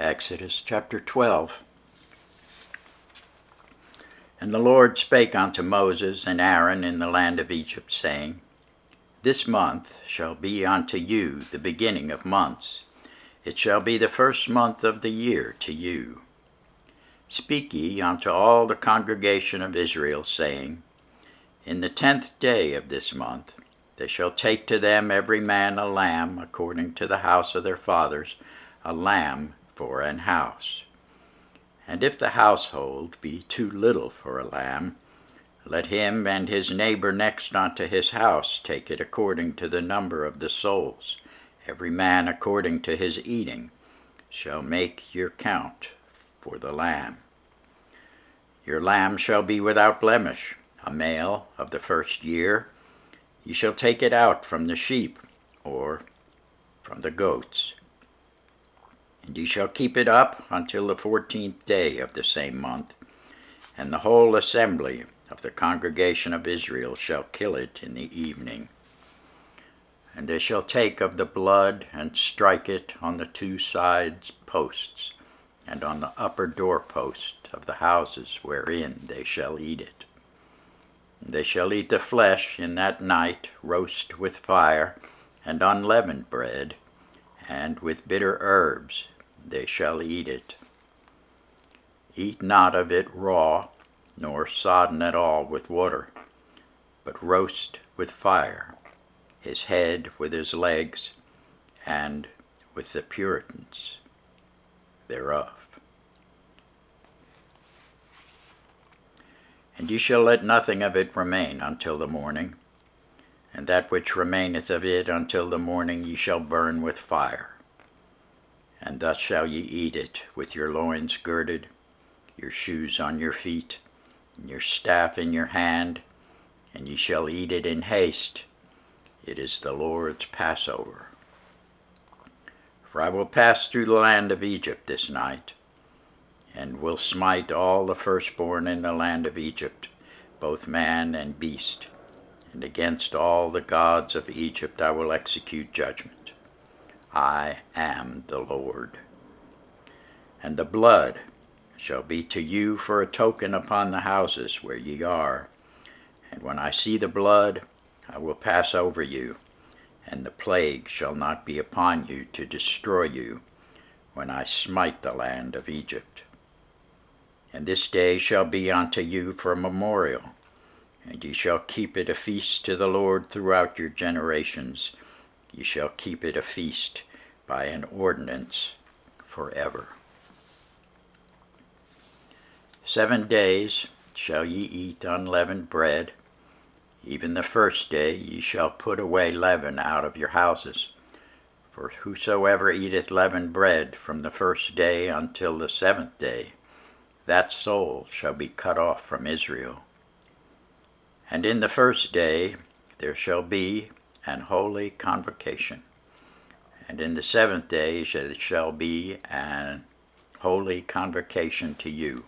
Exodus chapter 12. And the Lord spake unto Moses and Aaron in the land of Egypt, saying, This month shall be unto you the beginning of months. It shall be the first month of the year to you. Speak ye unto all the congregation of Israel, saying, In the 10th day of this month they shall take to them every man a lamb according to the house of their fathers, a lamb for an house. And if the household be too little for a lamb, let him and his neighbor next unto his house take it according to the number of the souls. Every man according to his eating shall make your count for the lamb. Your lamb shall be without blemish, a male of the first year. Ye shall take it out from the sheep or from the goats. And ye shall keep it up until the 14th day of the same month, and the whole assembly of the congregation of Israel shall kill it in the evening. And they shall take of the blood and strike it on the two sides posts, and on the upper doorpost of the houses wherein they shall eat it. And they shall eat the flesh in that night, roast with fire, and unleavened bread, and with bitter herbs they shall eat it. Eat not of it raw, nor sodden at all with water, but roast with fire, his head with his legs, and with the puritans thereof. And ye shall let nothing of it remain until the morning, and that which remaineth of it until the morning ye shall burn with fire. And thus shall ye eat it, with your loins girded, your shoes on your feet, and your staff in your hand, and ye shall eat it in haste. It is the Lord's Passover. For I will pass through the land of Egypt this night, and will smite all the firstborn in the land of Egypt, both man and beast, and against all the gods of Egypt I will execute judgment. I am the Lord. And the blood shall be to you for a token upon the houses where ye are. And when I see the blood, I will pass over you, and the plague shall not be upon you to destroy you, when I smite the land of Egypt. And this day shall be unto you for a memorial, and ye shall keep it a feast to the Lord throughout your generations. Ye shall keep it a feast by an ordinance forever. 7 days shall ye eat unleavened bread. Even the first day ye shall put away leaven out of your houses. For whosoever eateth leavened bread from the first day until the 7th day, that soul shall be cut off from Israel. And in the first day there shall be an holy convocation, and in the 7th day it shall be an holy convocation to you.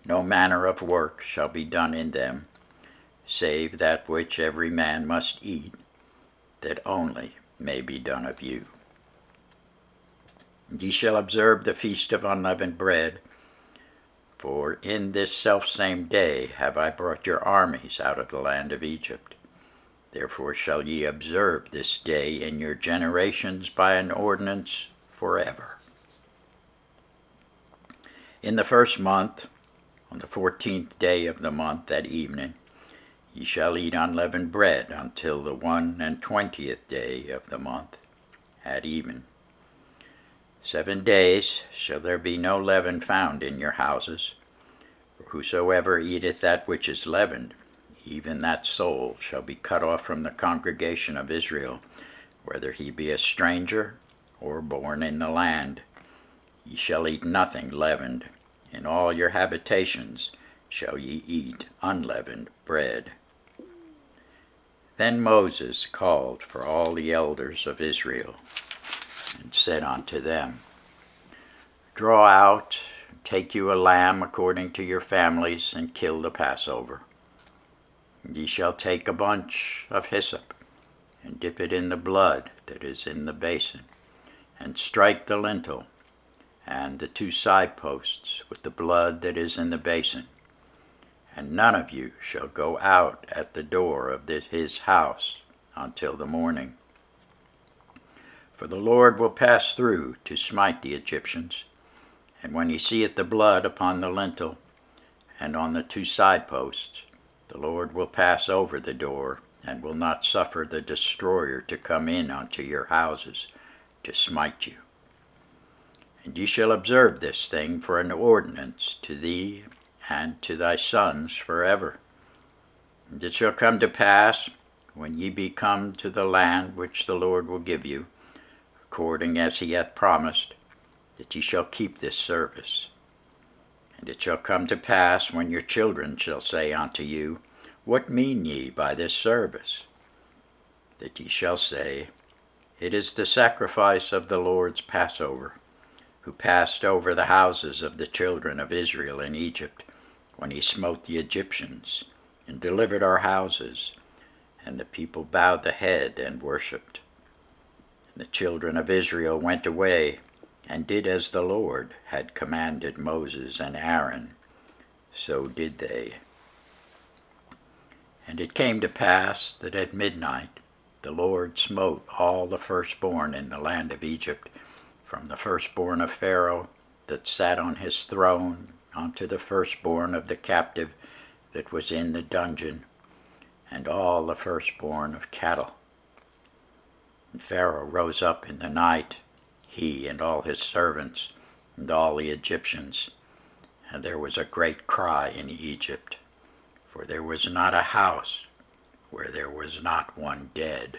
No manner of work shall be done in them, save that which every man must eat, that only may be done of you. And ye shall observe the feast of unleavened bread, for in this selfsame day have I brought your armies out of the land of Egypt. Therefore shall ye observe this day in your generations by an ordinance forever. In the first month, on the 14th day of the month at evening, ye shall eat unleavened bread until the 21st day of the month at even. 7 days shall there be no leaven found in your houses. For whosoever eateth that which is leavened, even that soul shall be cut off from the congregation of Israel, whether he be a stranger or born in the land. Ye shall eat nothing leavened. In all your habitations shall ye eat unleavened bread. Then Moses called for all the elders of Israel, and said unto them, Draw out, take you a lamb according to your families, and kill the Passover. Ye shall take a bunch of hyssop, and dip it in the blood that is in the basin, and strike the lintel and the 2 side posts with the blood that is in the basin. And none of you shall go out at the door of his house until the morning. For the Lord will pass through to smite the Egyptians, and when he seeth the blood upon the lintel and on the 2 side posts, the Lord will pass over the door, and will not suffer the destroyer to come in unto your houses to smite you. And ye shall observe this thing for an ordinance to thee and to thy sons forever. And it shall come to pass, when ye be come to the land which the Lord will give you, according as he hath promised, that ye shall keep this service. And it shall come to pass, when your children shall say unto you, What mean ye by this service? That ye shall say, It is the sacrifice of the Lord's Passover, who passed over the houses of the children of Israel in Egypt, when he smote the Egyptians, and delivered our houses. And the people bowed the head and worshipped. And the children of Israel went away, and did as the Lord had commanded Moses and Aaron, so did they. And it came to pass that at midnight the Lord smote all the firstborn in the land of Egypt, from the firstborn of Pharaoh that sat on his throne unto the firstborn of the captive that was in the dungeon, and all the firstborn of cattle. And Pharaoh rose up in the night, he and all his servants, and all the Egyptians, and there was a great cry in Egypt, for there was not a house where there was not one dead.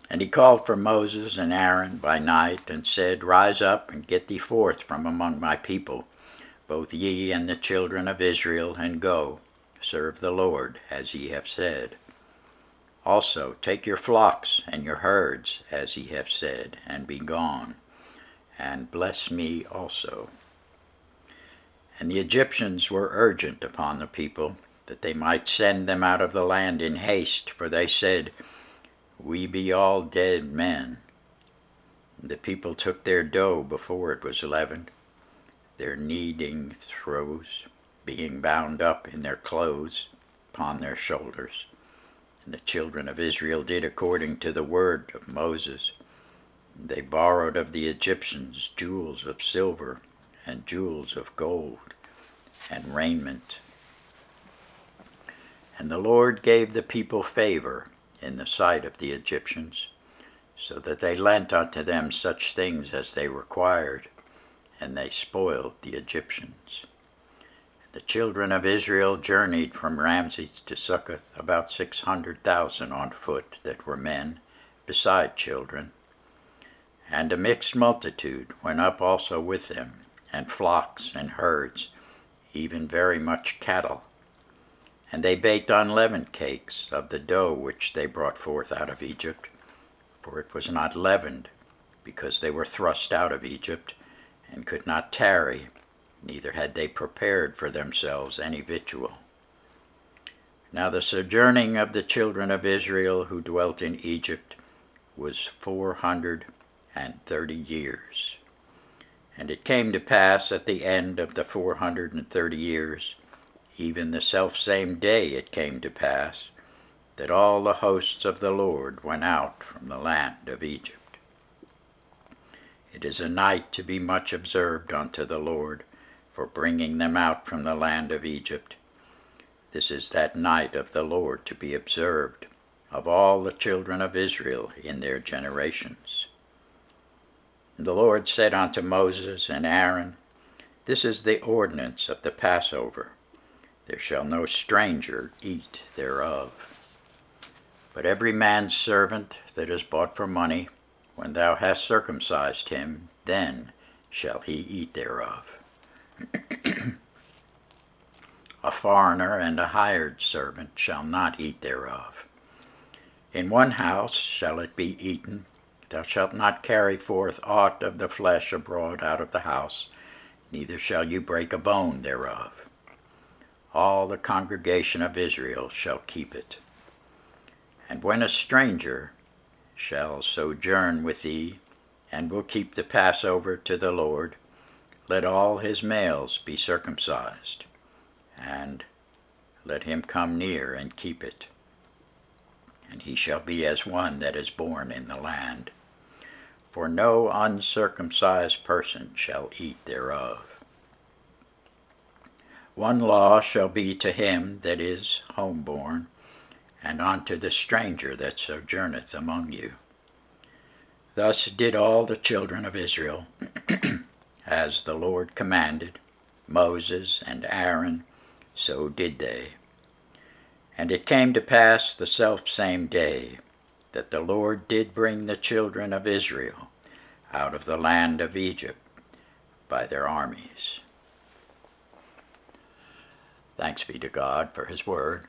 And he called for Moses and Aaron by night, and said, Rise up, and get thee forth from among my people, both ye and the children of Israel, and go, serve the Lord, as ye have said. Also take your flocks and your herds, as ye have said, and be gone, and bless me also. And the Egyptians were urgent upon the people, that they might send them out of the land in haste, for they said, We be all dead men. And the people took their dough before it was leavened, their kneading throws being bound up in their clothes upon their shoulders. And the children of Israel did according to the word of Moses. They borrowed of the Egyptians jewels of silver and jewels of gold and raiment. And the Lord gave the people favor in the sight of the Egyptians, so that they lent unto them such things as they required, and they spoiled the Egyptians. The children of Israel journeyed from Ramses to Succoth, about 600,000 on foot that were men, beside children. And a mixed multitude went up also with them, and flocks and herds, even very much cattle. And they baked unleavened cakes of the dough which they brought forth out of Egypt, for it was not leavened, because they were thrust out of Egypt, and could not tarry, neither had they prepared for themselves any victual. Now the sojourning of the children of Israel who dwelt in Egypt was 430 years. And it came to pass at the end of the 430 years, even the selfsame day it came to pass, that all the hosts of the Lord went out from the land of Egypt. It is a night to be much observed unto the Lord, for bringing them out from the land of Egypt. This is that night of the Lord to be observed of all the children of Israel in their generations. And the Lord said unto Moses and Aaron, This is the ordinance of the Passover. There shall no stranger eat thereof. But every man's servant that is bought for money, when thou hast circumcised him, then shall he eat thereof. A foreigner and a hired servant shall not eat thereof. In one house shall it be eaten. Thou shalt not carry forth aught of the flesh abroad out of the house, neither shall you break a bone thereof. All the congregation of Israel shall keep it. And when a stranger shall sojourn with thee, and will keep the Passover to the Lord, let all his males be circumcised, and let him come near and keep it. And he shall be as one that is born in the land. For no uncircumcised person shall eat thereof. One law shall be to him that is homeborn, and unto the stranger that sojourneth among you. Thus did all the children of Israel, as the Lord commanded Moses and Aaron, so did they. And it came to pass the selfsame day that the Lord did bring the children of Israel out of the land of Egypt by their armies. Thanks be to God for his word.